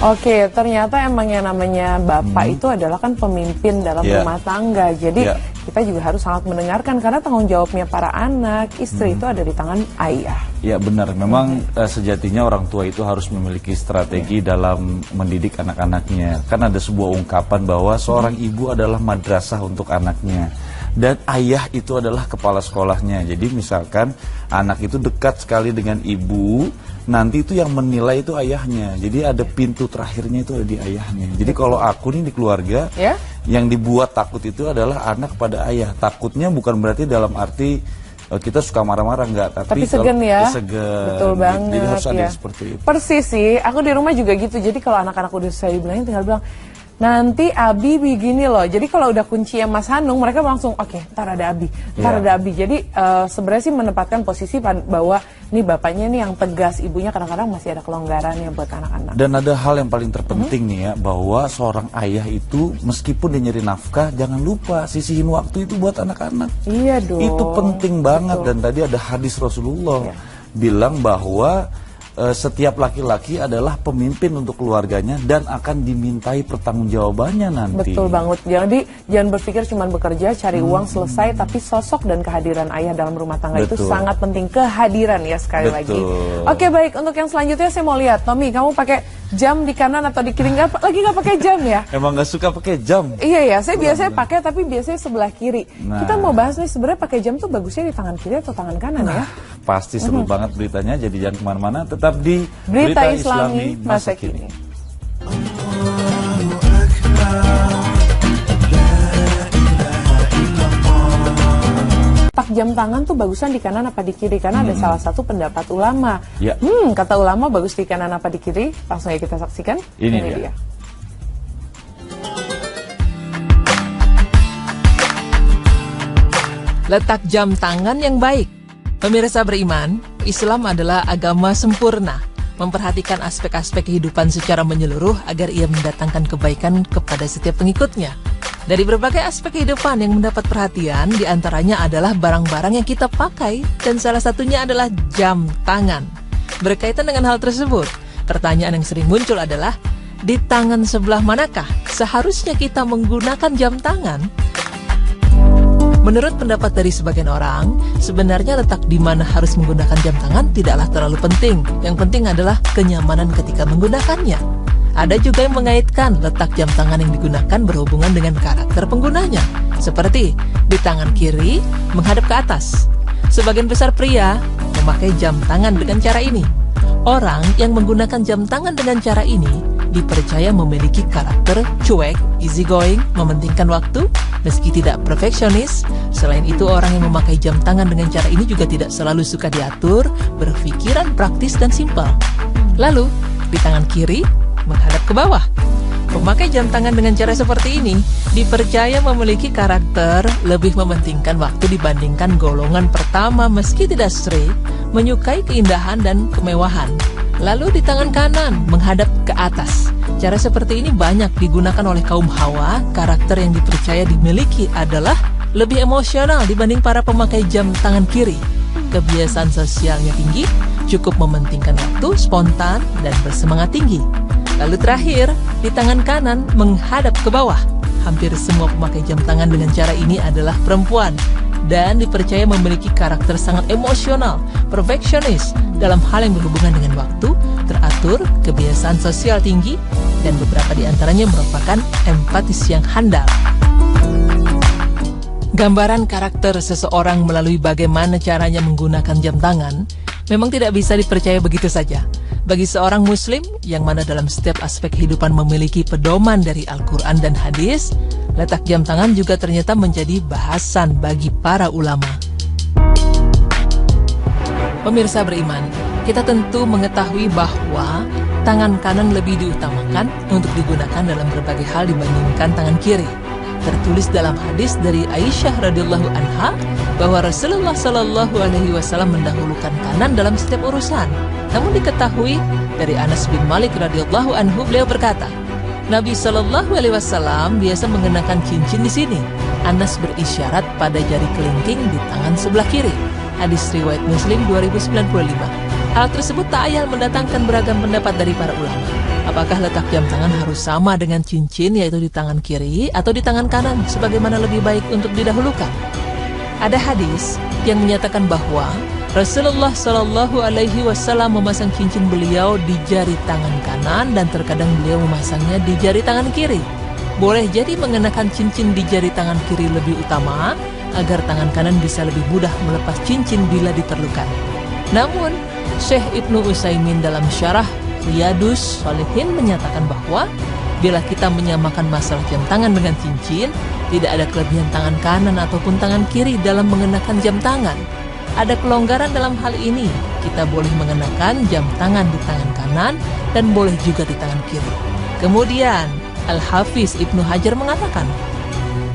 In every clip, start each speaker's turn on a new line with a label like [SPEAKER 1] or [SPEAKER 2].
[SPEAKER 1] Oke, ternyata emang yang namanya bapak itu adalah kan pemimpin dalam rumah tangga. Jadi kita juga harus sangat mendengarkan karena tanggung jawabnya para anak, istri itu ada di tangan ayah.
[SPEAKER 2] Ya benar, memang sejatinya orang tua itu harus memiliki strategi dalam mendidik anak-anaknya. Kan ada sebuah ungkapan bahwa seorang ibu adalah madrasah untuk anaknya. Dan ayah itu adalah kepala sekolahnya. Jadi misalkan anak itu dekat sekali dengan ibu, nanti itu yang menilai itu ayahnya. Jadi ada pintu terakhirnya itu ada di ayahnya. Jadi kalau aku nih di keluarga, yang dibuat takut itu adalah anak pada ayah. Takutnya bukan berarti dalam arti kita suka marah-marah, enggak. Tapi
[SPEAKER 1] segan ya.
[SPEAKER 2] Segan.
[SPEAKER 1] Betul banget.
[SPEAKER 2] Jadi harus ada yang seperti itu.
[SPEAKER 1] Persis sih, aku di rumah juga gitu. Jadi kalau anak-anak udah saya bilangin tinggal bilang, nanti Abi begini loh. Jadi kalau udah kunci Mas Hanung, mereka langsung oke, ntar ada Abi, ntar ada Abi. Jadi sebenarnya sih menempatkan posisi bahwa nih bapaknya nih yang tegas, ibunya kadang-kadang masih ada kelonggarannya buat anak-anak.
[SPEAKER 2] Dan ada hal yang paling terpenting nih ya, bahwa seorang ayah itu meskipun dia nyari nafkah, jangan lupa sisihin waktu itu buat anak-anak.
[SPEAKER 1] Iya dong.
[SPEAKER 2] Itu penting banget. Dan tadi ada hadis Rasulullah bilang bahwa setiap laki-laki adalah pemimpin untuk keluarganya dan akan dimintai pertanggungjawabannya nanti.
[SPEAKER 1] Betul banget. Jadi jangan berpikir cuma bekerja, cari uang, selesai. Tapi sosok dan kehadiran ayah dalam rumah tangga itu sangat penting. Kehadiran ya sekali lagi. Oke baik, untuk yang selanjutnya saya mau lihat. Tommy, kamu pakai jam di kanan atau di kiri? Lagi nggak pakai jam ya?
[SPEAKER 2] Emang nggak suka pakai jam?
[SPEAKER 1] Iya ya, saya biasanya pakai tapi biasanya sebelah kiri. Kita mau bahas nih sebenarnya pakai jam tuh bagusnya di tangan kiri atau tangan kanan ya?
[SPEAKER 2] Pasti seru banget beritanya, jadi jangan kemana-mana, tetap di
[SPEAKER 1] Berita Islami Masa Kini. Pak jam tangan tuh bagusan di kanan apa di kiri? Karena ada salah satu pendapat ulama. Kata ulama bagus di kanan apa di kiri? Langsung aja kita saksikan. Ini dia.
[SPEAKER 3] Letak jam tangan yang baik. Pemirsa beriman, Islam adalah agama sempurna, memperhatikan aspek-aspek kehidupan secara menyeluruh agar ia mendatangkan kebaikan kepada setiap pengikutnya. Dari berbagai aspek kehidupan yang mendapat perhatian, diantaranya adalah barang-barang yang kita pakai, dan salah satunya adalah jam tangan. Berkaitan dengan hal tersebut, pertanyaan yang sering muncul adalah, di tangan sebelah manakah seharusnya kita menggunakan jam tangan? Menurut pendapat dari sebagian orang, sebenarnya letak di mana harus menggunakan jam tangan tidaklah terlalu penting. Yang penting adalah kenyamanan ketika menggunakannya. Ada juga yang mengaitkan letak jam tangan yang digunakan berhubungan dengan karakter penggunanya. Seperti di tangan kiri menghadap ke atas. Sebagian besar pria memakai jam tangan dengan cara ini. Orang yang menggunakan jam tangan dengan cara ini dipercaya memiliki karakter cuek, easygoing, mementingkan waktu, meski tidak perfeksionis. Selain itu, orang yang memakai jam tangan dengan cara ini juga tidak selalu suka diatur, berpikiran praktis dan simpel. Lalu, di tangan kiri, menghadap ke bawah. Pemakai jam tangan dengan cara seperti ini dipercaya memiliki karakter lebih mementingkan waktu dibandingkan golongan pertama, meski tidak strict, menyukai keindahan dan kemewahan. Lalu di tangan kanan, menghadap ke atas. Cara seperti ini banyak digunakan oleh kaum Hawa. Karakter yang dipercaya dimiliki adalah lebih emosional dibanding para pemakai jam tangan kiri. Kebiasaan sosialnya tinggi, cukup mementingkan waktu, spontan, dan bersemangat tinggi. Lalu terakhir, di tangan kanan, menghadap ke bawah. Hampir semua pemakai jam tangan dengan cara ini adalah perempuan dan dipercaya memiliki karakter sangat emosional, perfeksionis dalam hal yang berhubungan dengan waktu, teratur, kebiasaan sosial tinggi, dan beberapa di antaranya merupakan empatis yang handal. Gambaran karakter seseorang melalui bagaimana caranya menggunakan jam tangan memang tidak bisa dipercaya begitu saja. Bagi seorang muslim yang mana dalam setiap aspek kehidupan memiliki pedoman dari Al-Quran dan hadis, letak jam tangan juga ternyata menjadi bahasan bagi para ulama. Pemirsa beriman, kita tentu mengetahui bahwa tangan kanan lebih diutamakan untuk digunakan dalam berbagai hal dibandingkan tangan kiri. Tertulis dalam hadis dari Aisyah radhiyallahu anha bahwa Rasulullah Shallallahu alaihi wasallam mendahulukan kanan dalam setiap urusan. Namun diketahui dari Anas bin Malik radhiyallahu anhu, beliau berkata, Nabi Shallallahu alaihi wasallam biasa mengenakan cincin di sini. Anas berisyarat pada jari kelingking di tangan sebelah kiri. Hadis riwayat Muslim 2095. Hal tersebut tak ayal mendatangkan beragam pendapat dari para ulama. Apakah letak jam tangan harus sama dengan cincin, yaitu di tangan kiri atau di tangan kanan, sebagaimana lebih baik untuk didahulukan? Ada hadis yang menyatakan bahwa Rasulullah Shallallahu Alaihi Wasallam memasang cincin beliau di jari tangan kanan dan terkadang beliau memasangnya di jari tangan kiri. Boleh jadi mengenakan cincin di jari tangan kiri lebih utama agar tangan kanan bisa lebih mudah melepas cincin bila diperlukan. Namun, Syekh Ibnu Utsaimin dalam syarah Riyadhus Shalihin menyatakan bahwa bila kita menyamakan masalah jam tangan dengan cincin, tidak ada kelebihan tangan kanan ataupun tangan kiri dalam mengenakan jam tangan. Ada kelonggaran dalam hal ini. Kita boleh mengenakan jam tangan di tangan kanan dan boleh juga di tangan kiri. Kemudian, Al-Hafiz Ibnu Hajar mengatakan,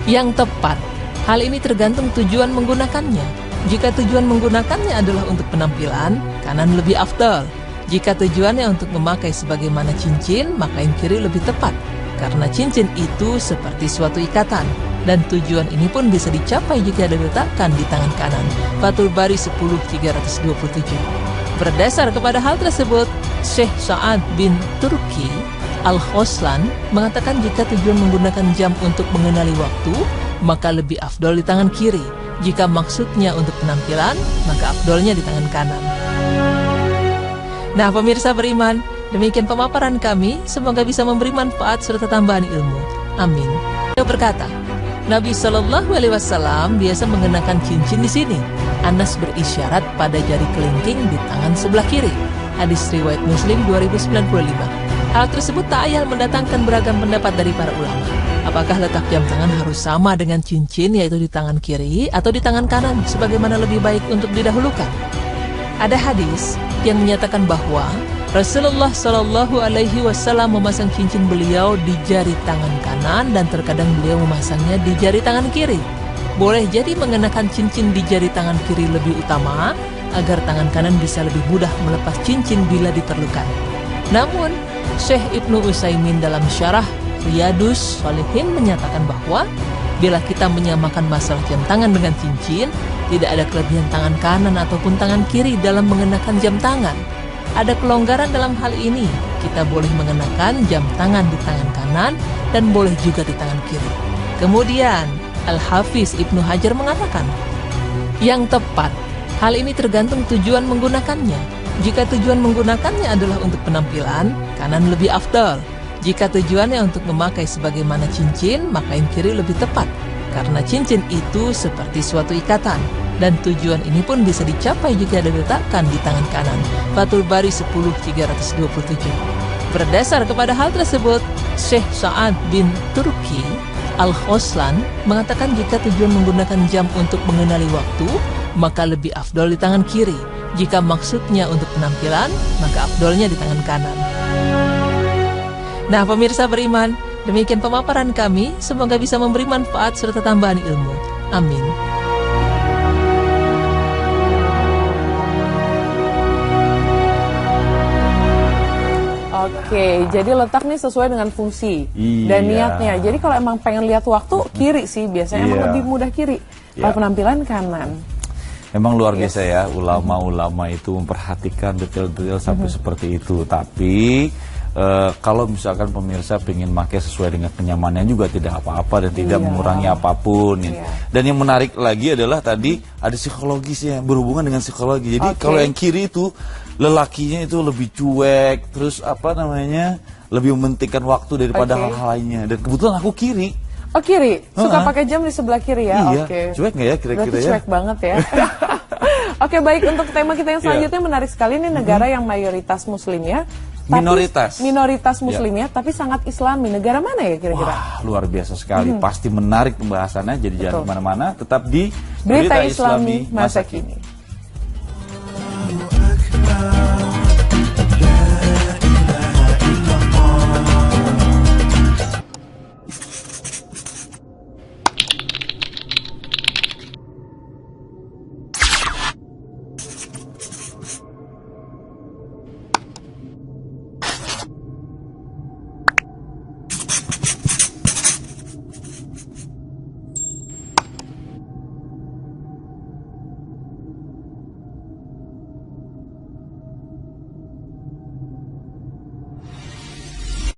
[SPEAKER 3] yang tepat, hal ini tergantung tujuan menggunakannya. Jika tujuan menggunakannya adalah untuk penampilan, kanan lebih afdal. Jika tujuannya untuk memakai sebagaimana cincin, maka yang kiri lebih tepat. Karena cincin itu seperti suatu ikatan. Dan tujuan ini pun bisa dicapai jika diletakkan di tangan kanan. Fathul Bari 10.327. Berdasar kepada hal tersebut, Syekh Sa'ad bin Turki Al-Khoslan mengatakan jika tujuan menggunakan jam untuk mengenali waktu, maka lebih afdol di tangan kiri. Jika maksudnya untuk penampilan, maka afdolnya di tangan kanan. Nah, pemirsa beriman, demikian pemaparan kami. Semoga bisa memberi manfaat serta tambahan ilmu. Amin. Beliau berkata, Nabi Shallallahu Alaihi Wasallam biasa mengenakan cincin di sini. Anas berisyarat pada jari kelingking di tangan sebelah kiri. Hadis riwayat Muslim 2095. Hal tersebut tak ayal mendatangkan beragam pendapat dari para ulama. Apakah letak jam tangan harus sama dengan cincin, yaitu di tangan kiri atau di tangan kanan, sebagaimana lebih baik untuk didahulukan? Ada hadis yang menyatakan bahwa Rasulullah Shallallahu Alaihi Wasallam memasang cincin beliau di jari tangan kanan dan terkadang beliau memasangnya di jari tangan kiri. Boleh jadi mengenakan cincin di jari tangan kiri lebih utama agar tangan kanan bisa lebih mudah melepas cincin bila diperlukan. Namun, Syekh Ibnu Utsaimin dalam syarah Riyadhus Shalihin menyatakan bahwa bila kita menyamakan masalah jam tangan dengan cincin, tidak ada kelebihan tangan kanan ataupun tangan kiri dalam mengenakan jam tangan. Ada kelonggaran dalam hal ini. Kita boleh mengenakan jam tangan di tangan kanan dan boleh juga di tangan kiri. Kemudian, Al-Hafiz Ibnu Hajar mengatakan, yang tepat, hal ini tergantung tujuan menggunakannya. Jika tujuan menggunakannya adalah untuk penampilan, kanan lebih afdal. Jika tujuannya untuk memakai sebagaimana cincin, maka yang kiri lebih tepat. Karena cincin itu seperti suatu ikatan. Dan tujuan ini pun bisa dicapai jika diletakkan di tangan kanan. Fathul Bari 10.327. Berdasar kepada hal tersebut, Syekh Sa'ad bin Turki Al-Khoslan mengatakan jika tujuan menggunakan jam untuk mengenali waktu, maka lebih afdol di tangan kiri. Jika maksudnya untuk penampilan, maka afdolnya di tangan kanan. Nah, pemirsa beriman, demikian pemaparan kami. Semoga bisa memberi manfaat serta tambahan ilmu. Amin.
[SPEAKER 1] Oke, jadi letak nih sesuai dengan fungsi dan niatnya. Jadi kalau emang pengen lihat waktu, kiri sih biasanya emang lebih mudah kiri. Kalau penampilan kanan.
[SPEAKER 2] Memang luar biasa ya, ulama-ulama itu memperhatikan detail-detail sampai seperti itu. Tapi kalau misalkan pemirsa ingin pakai sesuai dengan kenyamanannya juga tidak apa-apa dan tidak mengurangi apapun. Dan yang menarik lagi adalah tadi ada psikologisnya, berhubungan dengan psikologi. Jadi kalau yang kiri itu lelakinya itu lebih cuek, terus apa namanya, lebih mementingkan waktu daripada hal-hal lainnya. Dan kebetulan aku kiri.
[SPEAKER 1] Oh, kiri? Suka pakai jam di sebelah kiri ya?
[SPEAKER 2] Iya, cuek nggak ya kira-kira ya?
[SPEAKER 1] Berarti cuek banget ya. Oke, baik, untuk tema kita yang selanjutnya menarik sekali. Ini negara yang mayoritas muslim ya. Minoritas muslim ya, tapi sangat islami. Negara mana ya kira-kira?
[SPEAKER 2] Wah, luar biasa sekali. Pasti menarik pembahasannya, jadi jangan kemana-mana. Tetap di
[SPEAKER 1] Berita Islami Masa Kini.